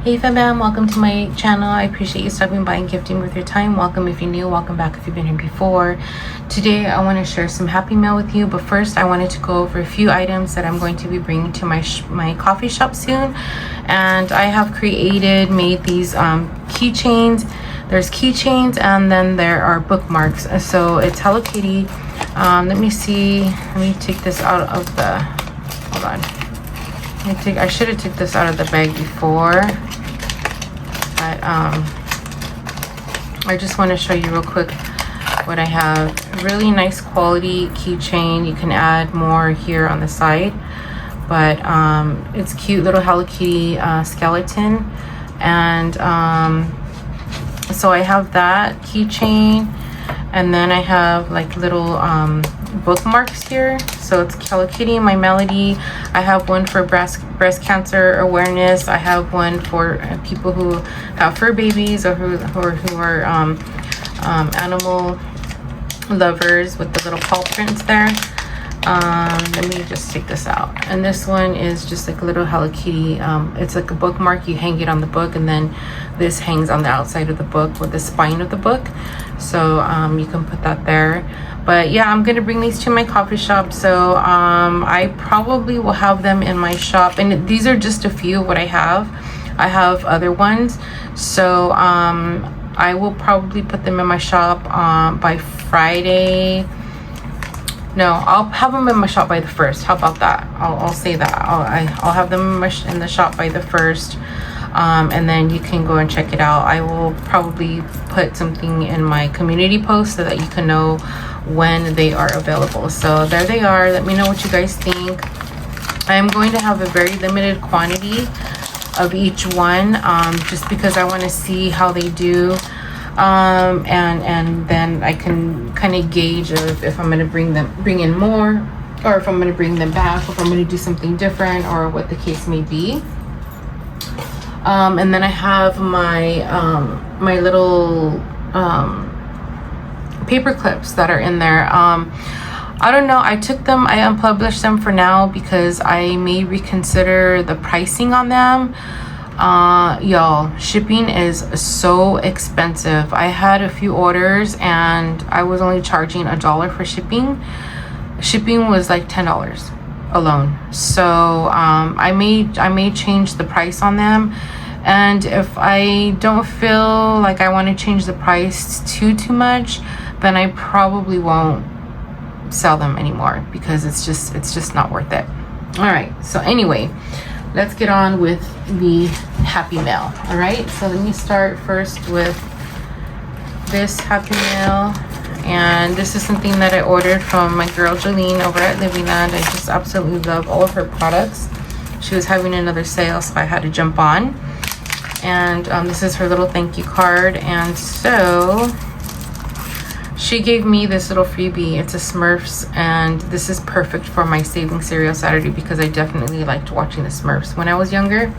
Hey fam, welcome to my channel. I appreciate you stopping by and gifting with your time. Welcome if you're new, welcome back if you've been here before. Today I want to share some happy mail with you, but first I wanted to go over a few items that I'm going to be bringing to my coffee shop soon. And I have made these keychains. There's keychains and then there are bookmarks. So it's Hello Kitty. Let me take this out of the, hold on. I should have took this out of the bag before. But I just want to show you real quick what I have. Really nice quality keychain. You can add more here on the side, but it's cute little Hello Kitty skeleton. And so I have that keychain, and then I have like little bookmarks here. So it's Hello Kitty, my melody. I have one for breast cancer awareness. I have one for people who have fur babies or who are animal lovers with the little paw prints there. Let me just take this out. And this one is just like a little Hello Kitty. It's like a bookmark. You hang it on the book, and then this hangs on the outside of the book with the spine of the book. So you can put that there. But yeah, I'm gonna bring these to my coffee shop. So I probably will have them in my shop. And these are just a few of what I have. I have other ones. So I will probably put them in my shop by Friday. No, I'll have them in my shop by the 1st. How about that? I'll say that. I'll have them in the shop by the 1st. And then you can go and check it out. I will probably put something in my community post so that you can know when they are available. So there they are. Let me know what you guys think. I am going to have a very limited quantity of each one, just because I want to see how they do. And then I can kind of gauge if I'm going to bring in more, or if I'm going to bring them back, or if I'm going to do something different, or what the case may be. And then I have my my little paper clips that are in there. I don't know, I unpublished them for now because I may reconsider the pricing on them. Y'all, shipping is so expensive. I had a few orders and I was only charging $1 for shipping. Shipping was like $10 alone. So I may change the price on them. And if I don't feel like I want to change the price too much, then I probably won't sell them anymore, because it's just not worth it. All right, so anyway, let's get on with the happy mail. All right, so let me start first with this happy mail. And this is something that I ordered from my girl Jolene over at Livyland. I just absolutely love all of her products. She was having another sale, so I had to jump on. And this is her little thank you card. And so she gave me this little freebie. It's a Smurfs, and this is perfect for my Saving Cereal Saturday because I definitely liked watching the Smurfs when I was younger.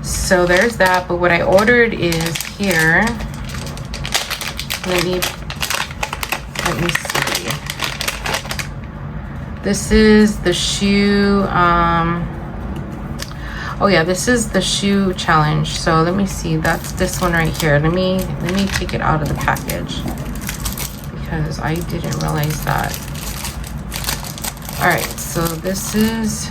So there's that. But what I ordered is here. Let me see. This is the shoe. Oh yeah, this is the shoe challenge. So let me see. That's this one right here. Let me take it out of the package because I didn't realize that. All right. So this is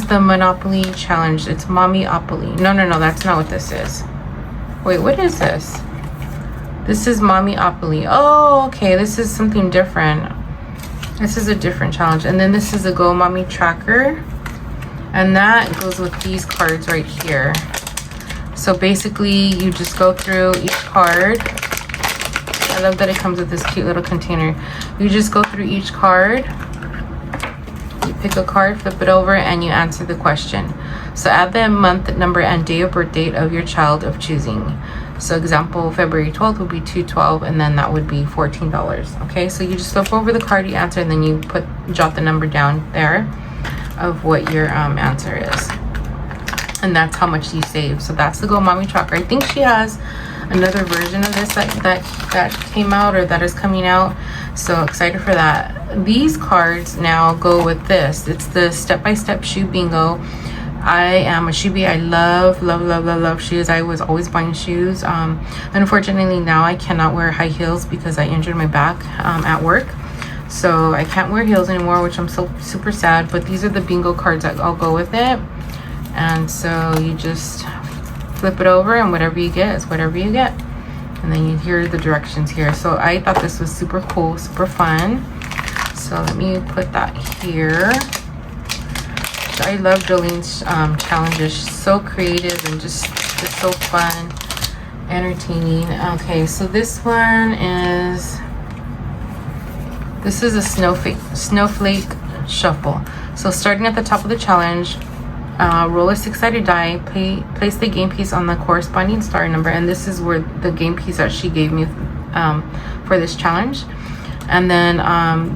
the Monopoly challenge. It's Mommyopoly. No, that's not what this is. Wait, what is this? This is Mommyopoly. Oh, okay. This is something different. This is a different challenge. And then this is a Go Mommy tracker. And that goes with these cards right here. So basically, you just go through each card. I love that it comes with this cute little container. You just go through each card. You pick a card, flip it over, and you answer the question. So add the month, number, and day of birth date of your child of choosing. So example, February 12th would be 2/12, and then that would be $14. Okay, so you just flip over the card, you answer, and then you jot the number down there of what your answer is. And that's how much you save. So that's the Go Mommy tracker. I think she has another version of this that came out, or that is coming out. So excited for that. These cards now go with this. It's the step-by-step shoe bingo. I am a shoe bee. I love shoes. I was always buying shoes. Unfortunately now I cannot wear high heels because I injured my back at work. So I can't wear heels anymore, which I'm so super sad. But these are the bingo cards that I'll go with it. And so you just flip it over, and whatever you get is whatever you get. And then you hear the directions here. So I thought this was super cool, super fun. So let me put that here. I love Jolene's challenges. She's so creative and just so fun, entertaining. Okay, so this is a snowflake shuffle. So starting at the top of the challenge, roll a 6-sided die, place the game piece on the corresponding star number, and this is where the game piece that she gave me for this challenge. And then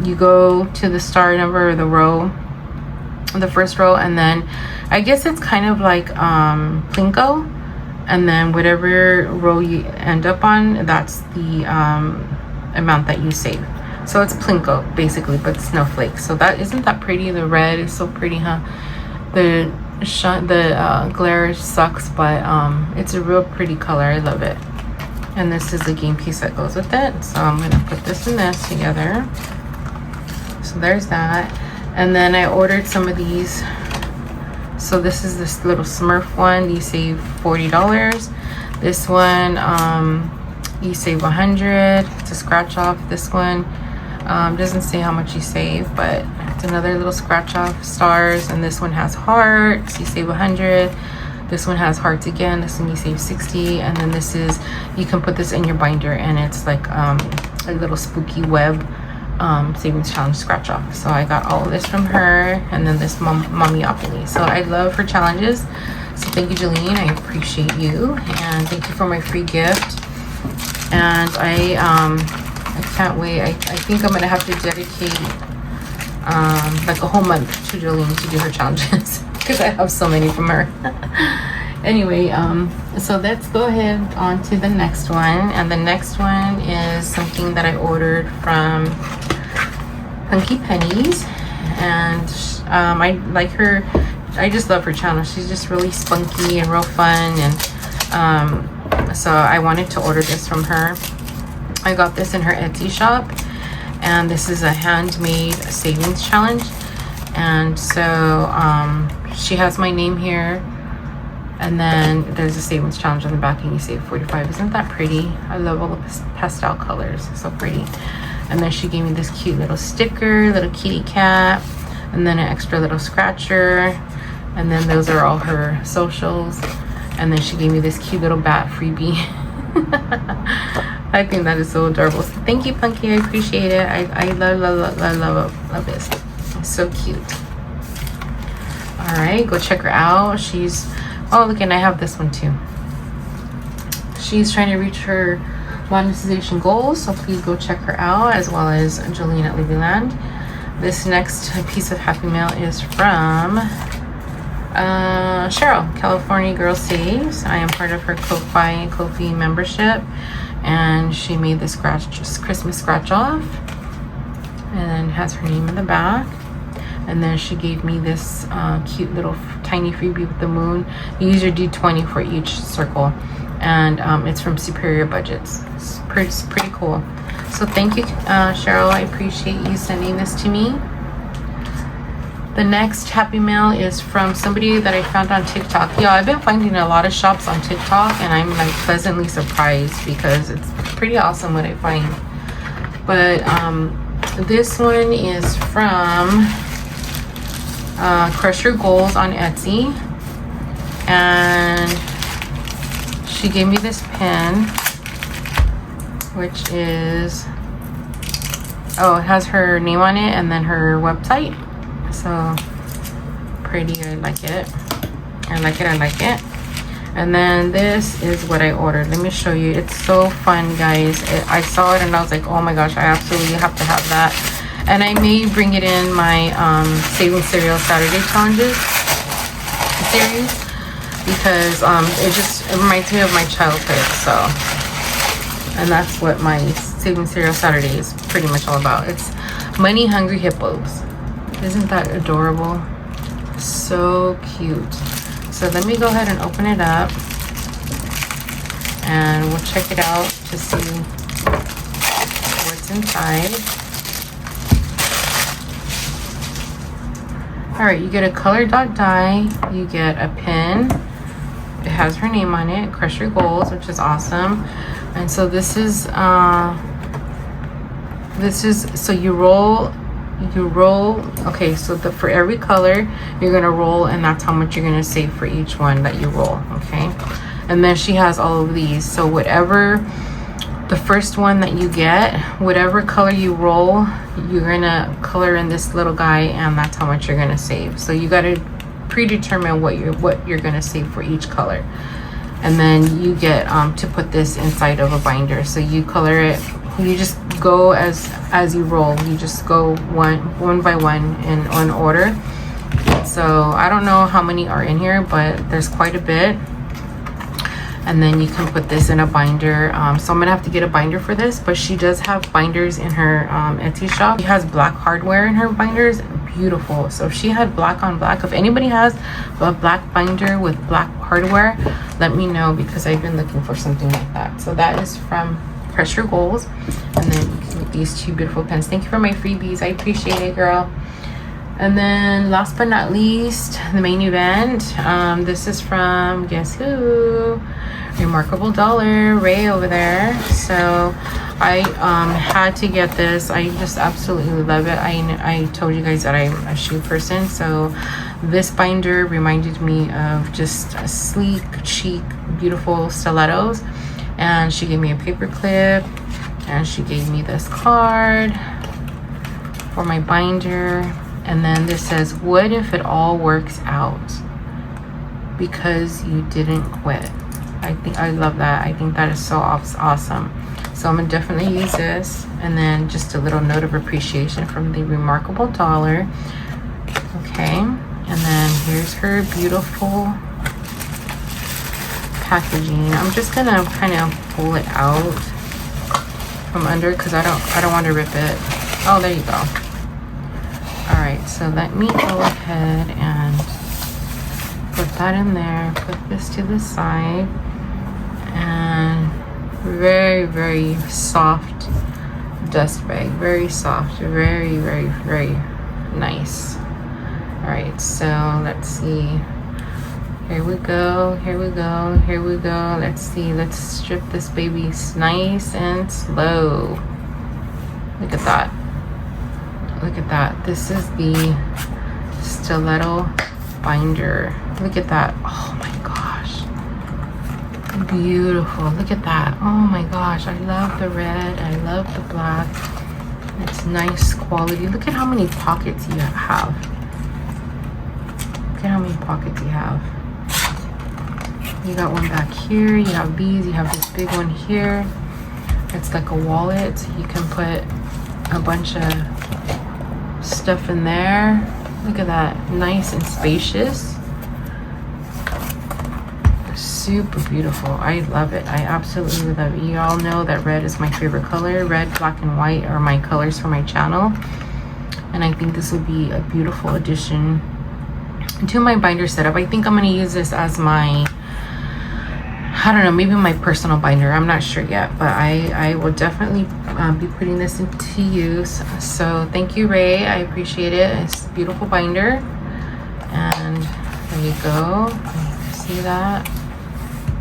you go to the star number, or the row, the first row, and then I guess it's kind of like Plinko, and then whatever row you end up on, that's the amount that you save. So it's Plinko basically, but snowflake. So that isn't that pretty. The red is so pretty, huh? The glare sucks, but it's a real pretty color. I love it. And this is the game piece that goes with it. So I'm gonna put this and this together. So there's that. And then I ordered some of these. So this is this little Smurf one. You save $40. This one, you save $100. It's a scratch off. This one doesn't say how much you save, but it's another little scratch off. Stars. And this one has hearts. You save $100. This one has hearts again. This one you save $60. And then this is, you can put this in your binder, and it's like a little spooky web savings challenge scratch off. So I got all of this from her, and then this Mommyopoly. So I love her challenges. So thank you, Jolene. I appreciate you, and thank you for my free gift. And I can't wait. I think I'm gonna have to dedicate like a whole month to Jolene to do her challenges because I have so many from her. Anyway, so let's go ahead on to the next one. And the next one is something that I ordered from Punky Pennies. And I like her. I just love her channel. She's just really spunky and real fun. And so I wanted to order this from her. I got this in her Etsy shop. And this is a handmade savings challenge. And so she has my name here. And then there's a savings challenge on the back, and you save $45. Isn't that pretty? I love all the pastel colors. So pretty. And then she gave me this cute little sticker, little kitty cat, and then an extra little scratcher. And then those are all her socials. And then she gave me this cute little bat freebie. I think that is so adorable. So thank you, Punky. I appreciate it. I love this. It's so cute. All right, go check her out. She's, oh, look, and I have this one too. She's trying to reach her monetization goals, so please go check her out, as well as Jolene at Livyland. This next piece of Happy Mail is from Cheryl, California Girl Saves. I am part of her Ko-fi membership, and she made this Christmas scratch off, and then has her name in the back. And then she gave me this cute little tiny freebie with the moon. You use your D20 for each circle, and it's from Superior Budgets. It's pretty cool. So thank you, Cheryl. I appreciate you sending this to me. The next Happy Mail is from somebody that I found on TikTok. Yeah, I've been finding a lot of shops on TikTok, and I'm like pleasantly surprised because it's pretty awesome what I find. But this one is from Crush Your Goals on Etsy, and she gave me this pen, which is, oh, it has her name on it and then her website. So pretty. I like it. I like it. And then this is what I ordered. Let me show you. It's so fun, guys. I saw it and I was like, oh my gosh, I absolutely have to have that. And I may bring it in my Saving Cereal Saturday Challenges series, because it reminds me of my childhood. So, and that's what my Saving Cereal Saturday is pretty much all about. It's Money Hungry Hippos. Isn't that adorable? So cute. So let me go ahead and open it up, and we'll check it out to see what's inside. All right, you get a color dot die, you get a pin. It has her name on it, Crush Your Goals, which is awesome. And so this is so you roll. Okay, so for every color you're gonna roll, and that's how much you're gonna save for each one that you roll. Okay, and then she has all of these, so whatever the first one that you get, whatever color you roll, you're gonna color in this little guy, and that's how much you're gonna save. So you got to predetermine what you're gonna save for each color, and then you get to put this inside of a binder. So you color it, you just go as you roll, you just go one by one in order. So I don't know how many are in here, but there's quite a bit. And then you can put this in a binder. So I'm gonna have to get a binder for this, but she does have binders in her Etsy shop. She has black hardware in her binders, beautiful. So if she had black on black, if anybody has a black binder with black hardware, let me know, because I've been looking for something like that. So that is from Crush Your Goals. And then you can get these two beautiful pens. Thank you for my freebies, I appreciate it, girl. And then last but not least, the main event. This is from, guess who? Remarkable Dollar, Ray over there. So I had to get this. I just absolutely love it. I told you guys that I'm a shoe person, so this binder reminded me of just a sleek, chic, beautiful stilettos. And she gave me a paper clip, and she gave me this card for my binder. And then this says, what if it all works out because you didn't quit? I love that. I think that is so awesome. So I'm gonna definitely use this. And then just a little note of appreciation from the Remarkable Dollar. Okay, and then here's her beautiful packaging. I'm just gonna kind of pull it out from under, because I don't want to rip it. Oh, there you go. All right, so let me go ahead and put that in there, put this to the side, and very, very soft dust bag, very soft, very, very, very nice. All right, so let's see. Here we go, here we go, here we go. Let's see, let's strip this baby nice and slow. Look at that. Look at that. This is the stiletto binder. Look at that. Oh my gosh. Beautiful. Look at that. Oh my gosh. I love the red. I love the black. It's nice quality. Look at how many pockets you have. Look at how many pockets you have. You got one back here. You have these. You have this big one here. It's like a wallet. You can put a bunch of stuff in there. Look at that. Nice and spacious. Super beautiful. I love it. I absolutely love it. You all know that red is my favorite color. Red, black, and white are my colors for my channel. And I think this will be a beautiful addition to my binder setup. I think I'm going to use this as my, I don't know, maybe my personal binder. I'm not sure yet, but I will definitely be putting this into use. So thank you, Ray. I appreciate it. It's a beautiful binder. And there you go. See that?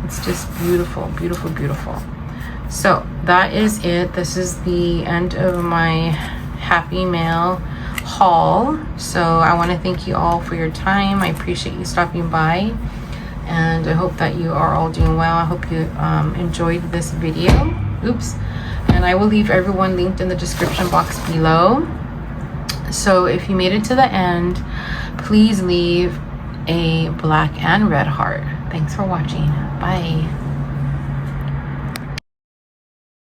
It's just beautiful, beautiful, beautiful. So that is it. This is the end of my Happy Mail haul. So I want to thank you all for your time. I appreciate you stopping by. And I hope that you are all doing well. I hope you enjoyed this video. Oops. And I will leave everyone linked in the description box below. So if you made it to the end, please leave a black and red heart. Thanks for watching. Bye.